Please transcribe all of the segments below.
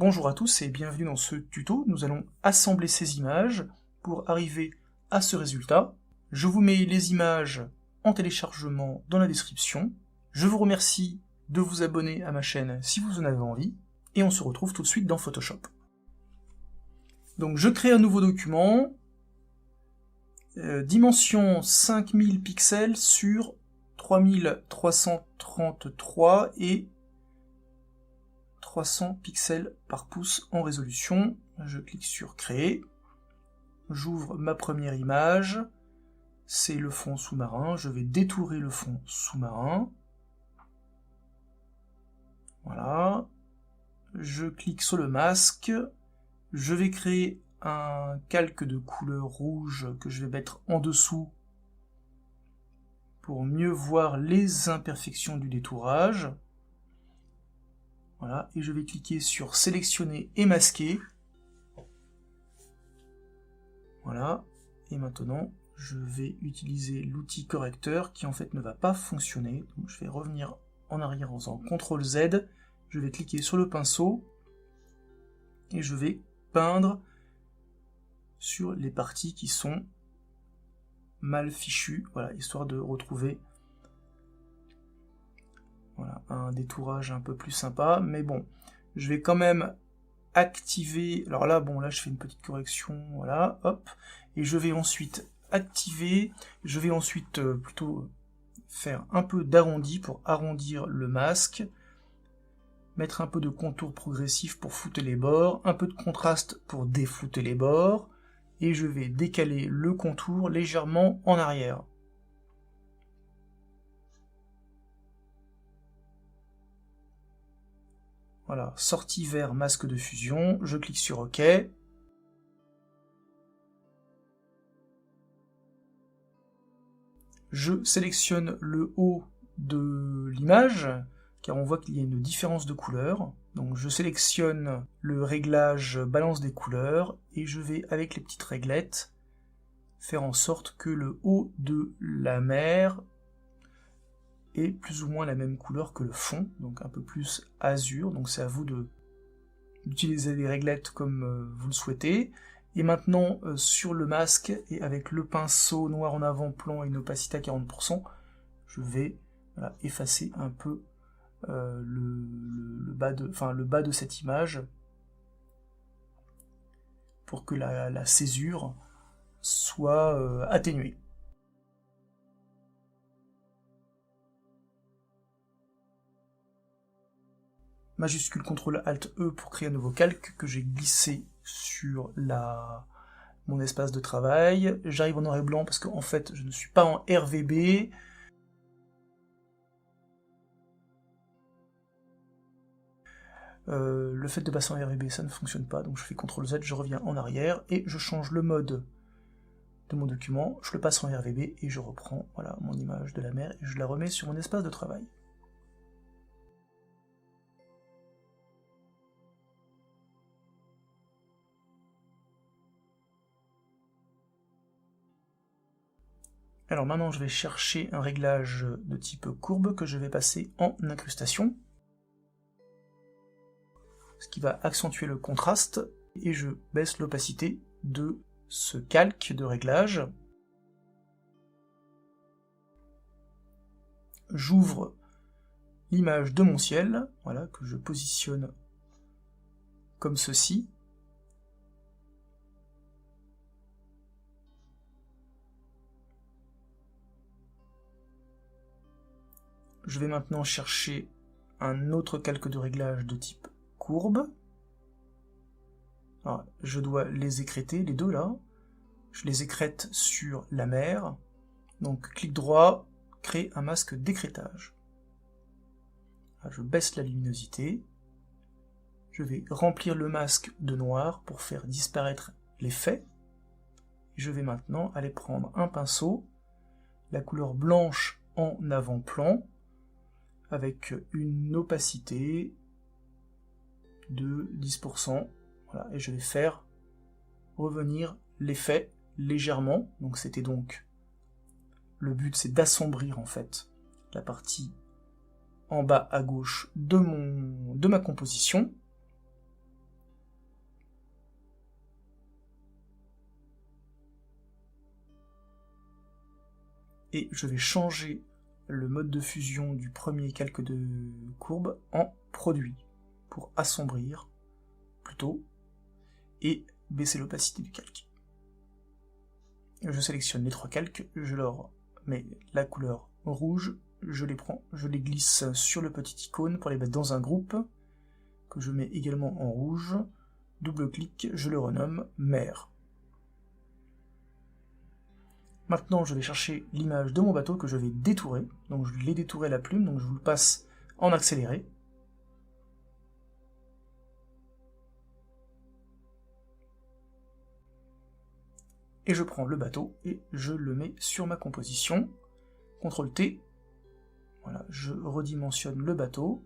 Bonjour à tous et bienvenue dans ce tuto. Nous allons assembler ces images pour arriver à ce résultat. Je vous mets les images en téléchargement dans la description. Je vous remercie de vous abonner à ma chaîne si vous en avez envie, et on se retrouve tout de suite dans Photoshop. Donc je crée un nouveau document, dimension 5000 pixels sur 3333 et 300 pixels par pouce en résolution. Je clique sur créer, j'ouvre ma première image, c'est le fond sous-marin, je vais détourer le fond sous-marin. Voilà, je clique sur le masque, je vais créer un calque de couleur rouge que je vais mettre en dessous pour mieux voir les imperfections du détourage. Voilà, et je vais cliquer sur sélectionner et masquer. Voilà, et maintenant je vais utiliser l'outil correcteur qui en fait ne va pas fonctionner. Donc je vais revenir en arrière en faisant CTRL Z, je vais cliquer sur le pinceau et je vais peindre sur les parties qui sont mal fichues, voilà, histoire de retrouver voilà, un détourage un peu plus sympa, mais bon, je vais quand même activer, alors là, bon, là je fais une petite correction, voilà, hop, et je vais ensuite activer, je vais ensuite plutôt faire un peu d'arrondi pour arrondir le masque, mettre un peu de contour progressif pour flouter les bords, un peu de contraste pour déflouter les bords, et je vais décaler le contour légèrement en arrière. Voilà, sortie vers masque de fusion, je clique sur OK. Je sélectionne le haut de l'image, car on voit qu'il y a une différence de couleur. Donc je sélectionne le réglage balance des couleurs, et je vais, avec les petites réglettes, faire en sorte que le haut de la mer est plus ou moins la même couleur que le fond, donc un peu plus azur, donc c'est à vous d'utiliser les réglettes comme vous le souhaitez. Et maintenant, sur le masque, et avec le pinceau noir en avant-plan et une opacité à 40%, je vais voilà, effacer un peu le bas de cette image, pour que la césure soit atténuée. Majuscule CTRL ALT E pour créer un nouveau calque que j'ai glissé sur mon espace de travail. J'arrive en noir et blanc parce qu'en fait je ne suis pas en RVB. Le fait de passer en RVB ça ne fonctionne pas, donc je fais CTRL Z, je reviens en arrière et je change le mode de mon document, je le passe en RVB et je reprends voilà, mon image de la mer et je la remets sur mon espace de travail. Alors maintenant je vais chercher un réglage de type courbe que je vais passer en incrustation, ce qui va accentuer le contraste, et je baisse l'opacité de ce calque de réglage. J'ouvre l'image de mon ciel, voilà, que je positionne comme ceci. Je vais maintenant chercher un autre calque de réglage de type courbe. Alors, je dois les écrêter, les deux là. Je les écrète sur la mer. Donc clic droit, créer un masque d'écrêtage. Je baisse la luminosité. Je vais remplir le masque de noir pour faire disparaître l'effet. Je vais maintenant aller prendre un pinceau, la couleur blanche en avant-plan, avec une opacité de 10%, voilà, et je vais faire revenir l'effet légèrement, donc c'était donc, le but c'est d'assombrir en fait la partie en bas à gauche de ma composition. et je vais changer le mode de fusion du premier calque de courbe en produit, pour assombrir plutôt, et baisser l'opacité du calque. Je sélectionne les 3 calques, je leur mets la couleur rouge, je les prends, je les glisse sur le petit icône pour les mettre dans un groupe, que je mets également en rouge, double-clic, je le renomme mer. Maintenant je vais chercher l'image de mon bateau que je vais détourer, donc je l'ai détouré la plume, donc je vous le passe en accéléré. Et je prends le bateau et je le mets sur ma composition. CTRL T, voilà, je redimensionne le bateau.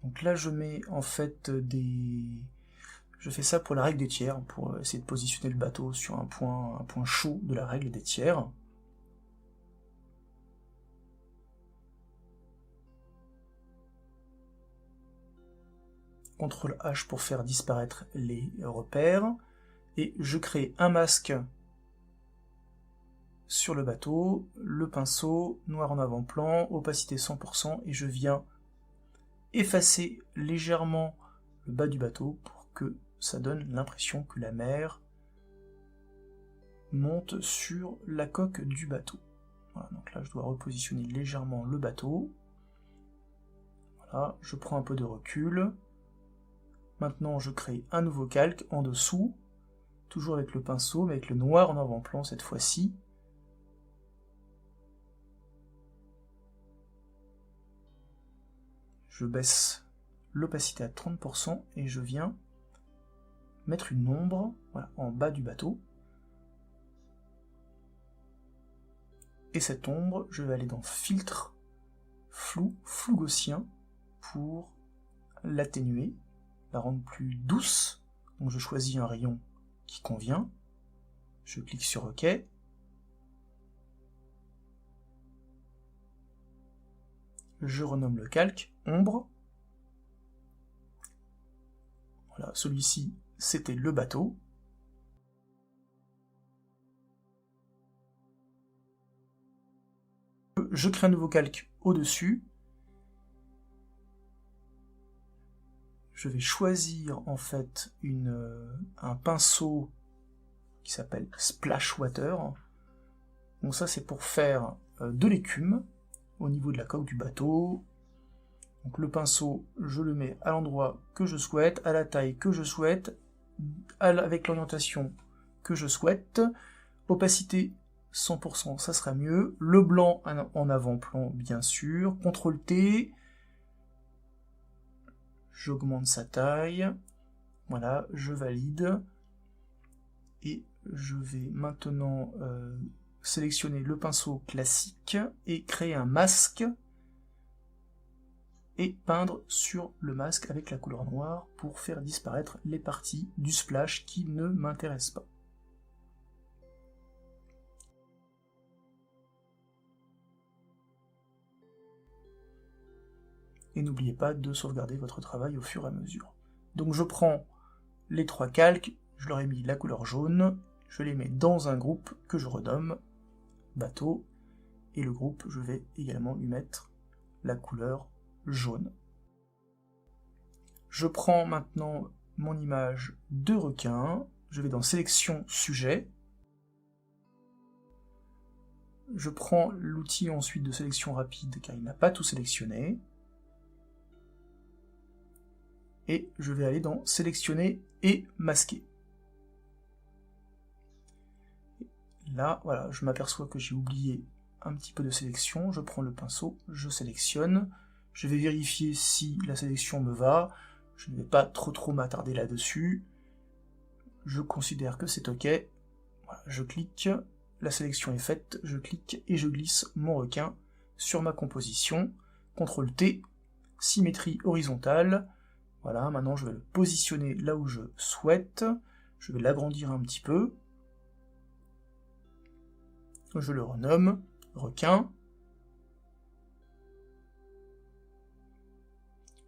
Donc là je mets en fait je fais ça pour la règle des tiers, pour essayer de positionner le bateau sur un point chaud de la règle des tiers. CTRL H pour faire disparaître les repères, et je crée un masque sur le bateau, le pinceau, noir en avant-plan, opacité 100%, et je viens effacer légèrement le bas du bateau pour que ça donne l'impression que la mer monte sur la coque du bateau. Voilà, donc là je dois repositionner légèrement le bateau. Voilà, je prends un peu de recul. Maintenant je crée un nouveau calque en dessous, toujours avec le pinceau, mais avec le noir en avant-plan cette fois-ci. Je baisse l'opacité à 30% et je viens mettre une ombre, voilà, en bas du bateau. Et cette ombre, je vais aller dans Filtre, Flou, Flou gaussien, pour l'atténuer, la rendre plus douce. Donc je choisis un rayon qui convient, je clique sur OK. Je renomme le calque ombre. Voilà, celui-ci c'était le bateau. Je crée un nouveau calque au-dessus. Je vais choisir en fait un pinceau qui s'appelle Splash Water. Donc ça c'est pour faire de l'écume au niveau de la coque du bateau. Donc le pinceau, je le mets à l'endroit que je souhaite, à la taille que je souhaite, avec l'orientation que je souhaite. Opacité 100%, ça sera mieux. Le blanc en avant-plan, bien sûr. CTRL T. J'augmente sa taille. Voilà, je valide. Et je vais maintenant sélectionner le pinceau classique et créer un masque et peindre sur le masque avec la couleur noire pour faire disparaître les parties du splash qui ne m'intéressent pas. Et n'oubliez pas de sauvegarder votre travail au fur et à mesure. Donc je prends les 3 calques, je leur ai mis la couleur jaune, je les mets dans un groupe que je renomme bateau, et le groupe, je vais également lui mettre la couleur jaune. Je prends maintenant mon image de requin, je vais dans sélection sujet, je prends l'outil ensuite de sélection rapide car il n'a pas tout sélectionné, et je vais aller dans sélectionner et masquer. Là, voilà, je m'aperçois que j'ai oublié un petit peu de sélection, je prends le pinceau, je sélectionne, je vais vérifier si la sélection me va, je ne vais pas trop m'attarder là-dessus, je considère que c'est OK, voilà, je clique, la sélection est faite, je clique et je glisse mon requin sur ma composition, CTRL T, symétrie horizontale, voilà, maintenant je vais le positionner là où je souhaite, je vais l'agrandir un petit peu, je le renomme requin,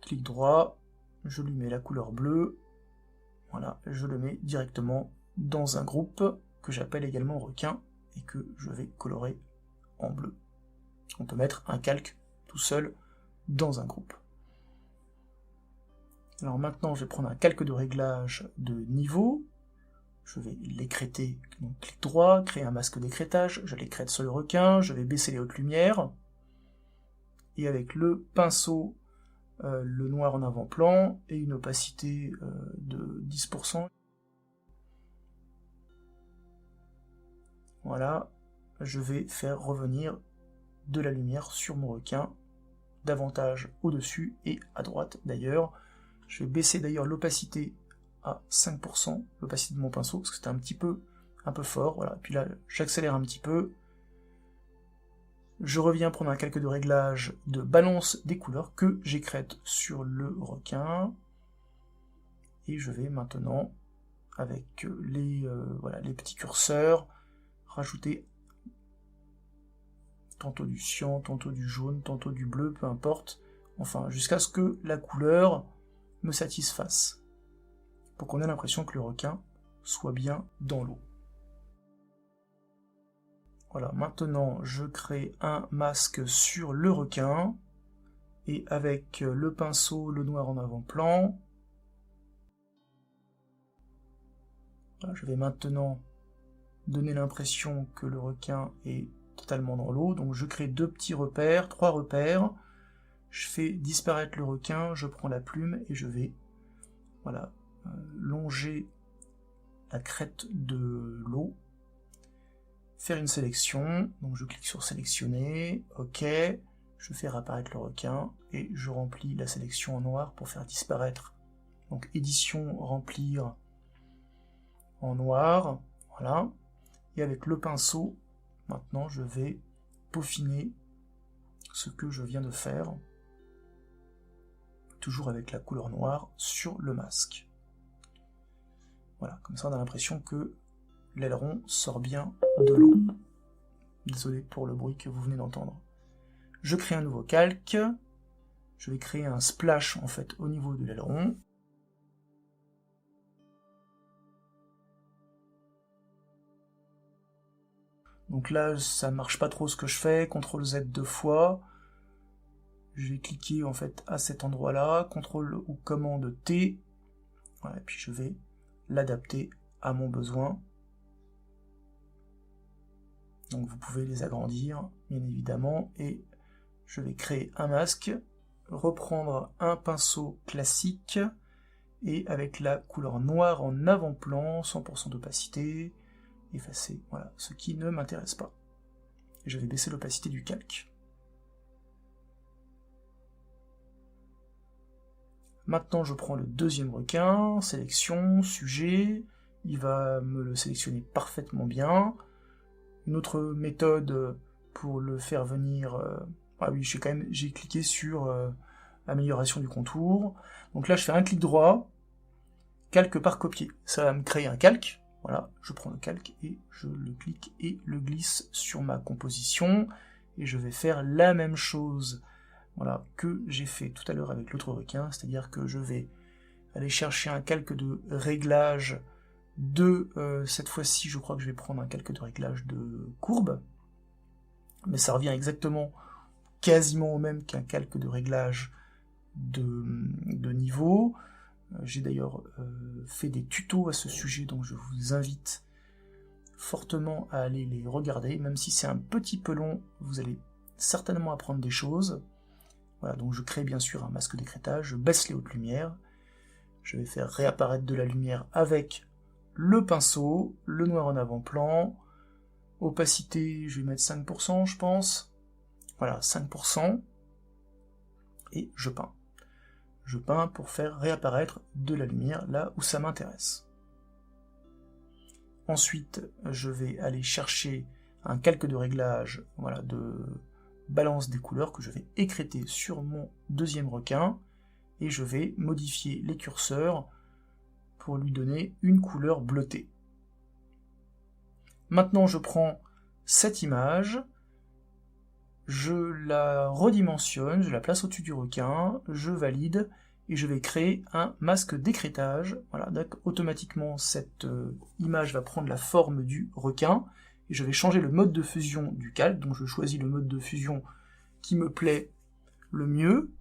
clic droit, je lui mets la couleur bleue, voilà, je le mets directement dans un groupe que j'appelle également requin et que je vais colorer en bleu. On peut mettre un calque tout seul dans un groupe. Alors maintenant, je vais prendre un calque de réglage de niveau. Je vais l'écrêter, donc clic droit, créer un masque d'écrêtage, je l'écrète sur le requin, je vais baisser les hautes lumières, et avec le pinceau, le noir en avant-plan, et une opacité de 10%. Voilà, je vais faire revenir de la lumière sur mon requin, davantage au-dessus et à droite d'ailleurs. Je vais baisser d'ailleurs l'opacité à 5%, l'opacité de mon pinceau, parce que c'était un peu fort, voilà. Puis là, j'accélère un petit peu. Je reviens prendre un calque de réglage de balance des couleurs que j'écrète sur le requin. Et je vais maintenant, avec les petits curseurs, rajouter tantôt du cyan, tantôt du jaune, tantôt du bleu, peu importe. Enfin, jusqu'à ce que la couleur me satisfasse, pour qu'on ait l'impression que le requin soit bien dans l'eau. Voilà, maintenant je crée un masque sur le requin, et avec le pinceau, le noir en avant-plan, voilà, je vais maintenant donner l'impression que le requin est totalement dans l'eau, donc je crée deux petits repères, trois repères, je fais disparaître le requin, je prends la plume et je vais longer la crête de l'eau, faire une sélection, donc je clique sur sélectionner, ok, je fais réapparaître le requin et je remplis la sélection en noir pour faire disparaître. Donc édition, remplir en noir, voilà, et avec le pinceau, maintenant je vais peaufiner ce que je viens de faire, toujours avec la couleur noire sur le masque. Voilà, comme ça on a l'impression que l'aileron sort bien de l'eau. Désolé pour le bruit que vous venez d'entendre. Je crée un nouveau calque, je vais créer un splash en fait au niveau de l'aileron. Donc là ça marche pas trop ce que je fais, CTRL Z deux fois. Je vais cliquer en fait à cet endroit-là, CTRL ou commande T, voilà, et puis je vais l'adapter à mon besoin. Donc vous pouvez les agrandir, bien évidemment, et je vais créer un masque, reprendre un pinceau classique, et avec la couleur noire en avant-plan, 100% d'opacité, effacer, voilà, ce qui ne m'intéresse pas. Et je vais baisser l'opacité du calque. Maintenant, je prends le deuxième requin, sélection, sujet, il va me le sélectionner parfaitement bien. Une autre méthode pour le faire venir... ah oui, j'ai cliqué sur amélioration du contour. Donc là, je fais un clic droit, calque par copier. Ça va me créer un calque. Voilà, je prends le calque et je le clique et le glisse sur ma composition. Et je vais faire la même chose, voilà, que j'ai fait tout à l'heure avec l'autre requin, c'est-à-dire que je vais aller chercher un calque de réglage de, cette fois-ci, je crois que je vais prendre un calque de réglage de courbe, mais ça revient exactement, quasiment au même qu'un calque de réglage de niveau. J'ai d'ailleurs fait des tutos à ce sujet, donc je vous invite fortement à aller les regarder, même si c'est un petit peu long, vous allez certainement apprendre des choses. Voilà, donc je crée bien sûr un masque d'écrêtage, je baisse les hautes lumières, je vais faire réapparaître de la lumière avec le pinceau, le noir en avant-plan, opacité, je vais mettre 5% je pense, voilà, 5%, et je peins. Je peins pour faire réapparaître de la lumière là où ça m'intéresse. Ensuite, je vais aller chercher un calque de réglage, voilà, de balance des couleurs que je vais écrêter sur mon deuxième requin, et je vais modifier les curseurs pour lui donner une couleur bleutée. Maintenant, je prends cette image, je la redimensionne, je la place au-dessus du requin, je valide, et je vais créer un masque d'écrêtage. Voilà, donc automatiquement cette image va prendre la forme du requin, et je vais changer le mode de fusion du calque, donc je choisis le mode de fusion qui me plaît le mieux.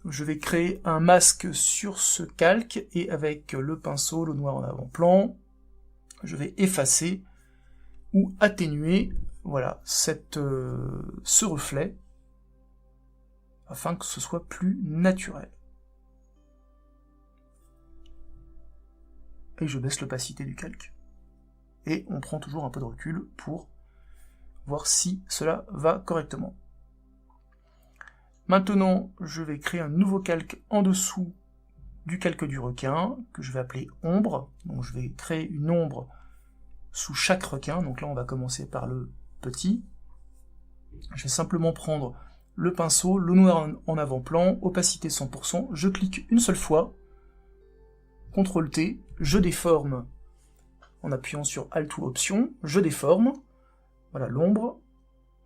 Je vais créer un masque sur ce calque, et avec le pinceau, le noir en avant-plan, je vais effacer ou atténuer, voilà, ce reflet, afin que ce soit plus naturel. Et je baisse l'opacité du calque. Et on prend toujours un peu de recul pour voir si cela va correctement. Maintenant, je vais créer un nouveau calque en dessous du calque du requin, que je vais appeler ombre. Donc je vais créer une ombre sous chaque requin. Donc là, on va commencer par le petit. Je vais simplement prendre le pinceau, le noir en avant-plan, opacité 100%, je clique une seule fois, CTRL T, je déforme en appuyant sur Alt ou Option, je déforme, voilà l'ombre,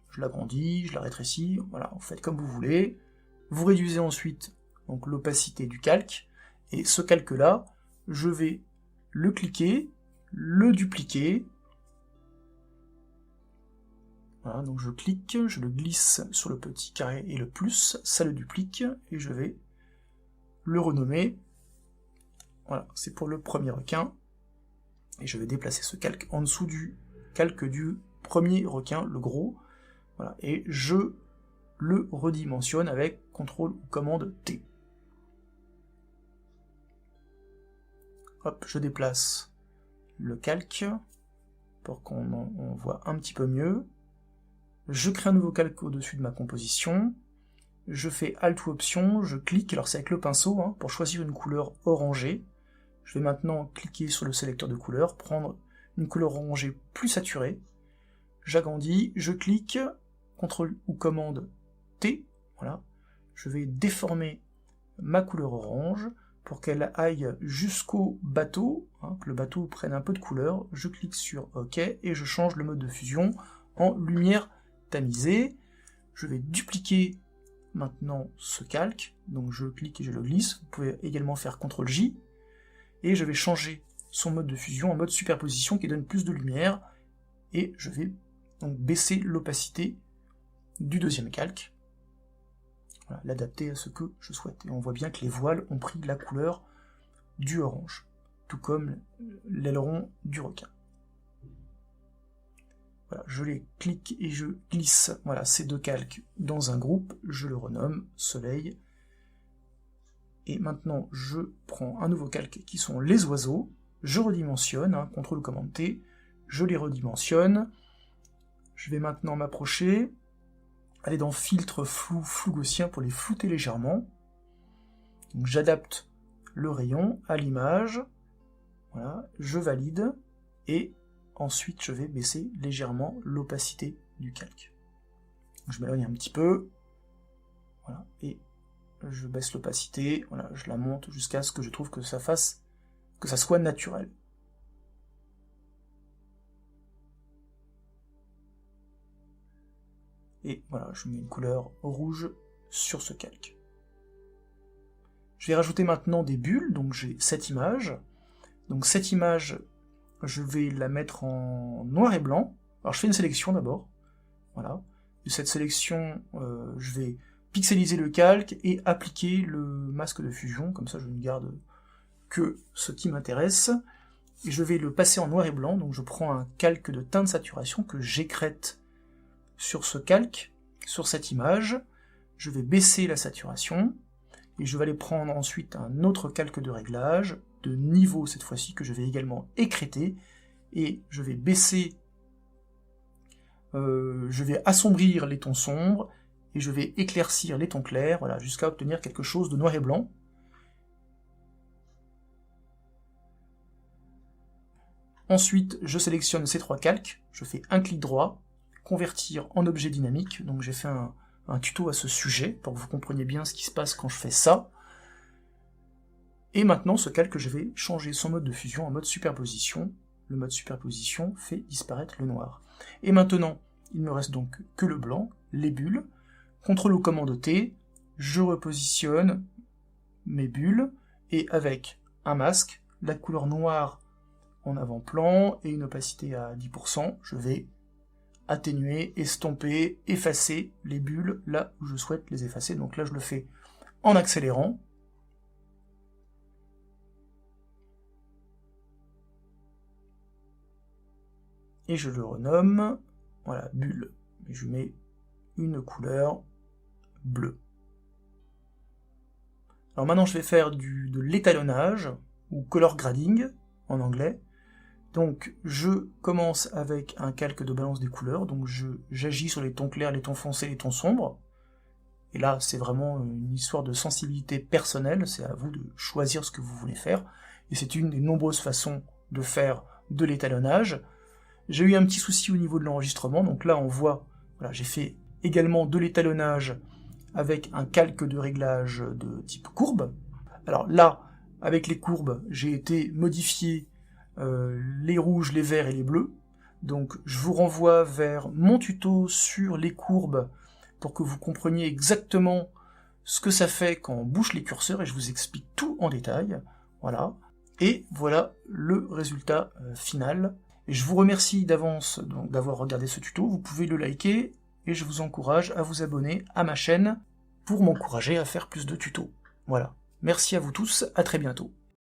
je l'agrandis, je la rétrécis, voilà, vous faites comme vous voulez, vous réduisez ensuite donc l'opacité du calque, et ce calque-là, je vais le cliquer, le dupliquer, voilà, donc je clique, je le glisse sur le petit carré et le plus, ça le duplique, et je vais le renommer. Voilà, c'est pour le premier requin, et je vais déplacer ce calque en dessous du calque du premier requin, le gros, voilà, et je le redimensionne avec CTRL ou commande T. Hop, je déplace le calque, pour qu'on voit un petit peu mieux. Je crée un nouveau calque au-dessus de ma composition, je fais Alt ou Option, je clique, alors c'est avec le pinceau, hein, pour choisir une couleur orangée. Je vais maintenant cliquer sur le sélecteur de couleurs, prendre une couleur orangée plus saturée, j'agrandis, je clique, CTRL ou commande T, voilà, je vais déformer ma couleur orange pour qu'elle aille jusqu'au bateau, hein, que le bateau prenne un peu de couleur, je clique sur OK et je change le mode de fusion en lumière tamisée. Je vais dupliquer maintenant ce calque, donc je clique et je le glisse, vous pouvez également faire CTRL J, et je vais changer son mode de fusion en mode superposition qui donne plus de lumière, et je vais donc baisser l'opacité du deuxième calque, voilà, l'adapter à ce que je souhaite. Et on voit bien que les voiles ont pris la couleur du orange, tout comme l'aileron du requin. Voilà, je les clique et je glisse, voilà, ces deux calques dans un groupe, je le renomme Soleil. Et maintenant, je prends un nouveau calque qui sont les oiseaux, je redimensionne, hein, CTRL commande T, je les redimensionne. Je vais maintenant m'approcher, aller dans Filtre, Flou, Flou gaussien pour les flouter légèrement. Donc j'adapte le rayon à l'image, voilà, je valide, et ensuite je vais baisser légèrement l'opacité du calque. Donc, je m'éloigne un petit peu, voilà, et je baisse l'opacité, voilà, je la monte jusqu'à ce que je trouve que ça soit naturel. Et voilà, je mets une couleur rouge sur ce calque. Je vais rajouter maintenant des bulles, donc j'ai cette image. Donc cette image, je vais la mettre en noir et blanc. Alors je fais une sélection d'abord, voilà. De cette sélection, je vais pixeliser le calque et appliquer le masque de fusion, comme ça je ne garde que ce qui m'intéresse, et je vais le passer en noir et blanc, donc je prends un calque de teinte de saturation que j'écrète sur ce calque, sur cette image, je vais baisser la saturation, et je vais aller prendre ensuite un autre calque de réglage, de niveau cette fois-ci, que je vais également écrêter, et je vais baisser, je vais assombrir les tons sombres, et je vais éclaircir les tons clairs, voilà, jusqu'à obtenir quelque chose de noir et blanc. Ensuite, je sélectionne ces trois calques, je fais un clic droit, convertir en objet dynamique, donc j'ai fait un tuto à ce sujet, pour que vous compreniez bien ce qui se passe quand je fais ça. Et maintenant, ce calque, je vais changer son mode de fusion en mode superposition. Le mode superposition fait disparaître le noir. Et maintenant, il me reste donc que le blanc, les bulles. CTRL ou commande T, je repositionne mes bulles, et avec un masque, la couleur noire en avant-plan et une opacité à 10%, je vais atténuer, estomper, effacer les bulles là où je souhaite les effacer. Donc là je le fais en accélérant. Et je le renomme, voilà, bulle. Et je mets une couleur bleue. Alors maintenant je vais faire de l'étalonnage, ou color grading en anglais. Donc je commence avec un calque de balance des couleurs, donc j'agis sur les tons clairs, les tons foncés, les tons sombres. Et là c'est vraiment une histoire de sensibilité personnelle, c'est à vous de choisir ce que vous voulez faire. Et c'est une des nombreuses façons de faire de l'étalonnage. J'ai eu un petit souci au niveau de l'enregistrement, donc là on voit, voilà, j'ai fait également de l'étalonnage avec un calque de réglage de type courbe. Alors là, avec les courbes, j'ai été modifier les rouges, les verts et les bleus. Donc je vous renvoie vers mon tuto sur les courbes pour que vous compreniez exactement ce que ça fait quand on bouge les curseurs, et je vous explique tout en détail. Voilà. Et voilà le résultat final. Et je vous remercie d'avance d'avoir regardé ce tuto, vous pouvez le liker, et je vous encourage à vous abonner à ma chaîne pour m'encourager à faire plus de tutos. Voilà. Merci à vous tous, à très bientôt.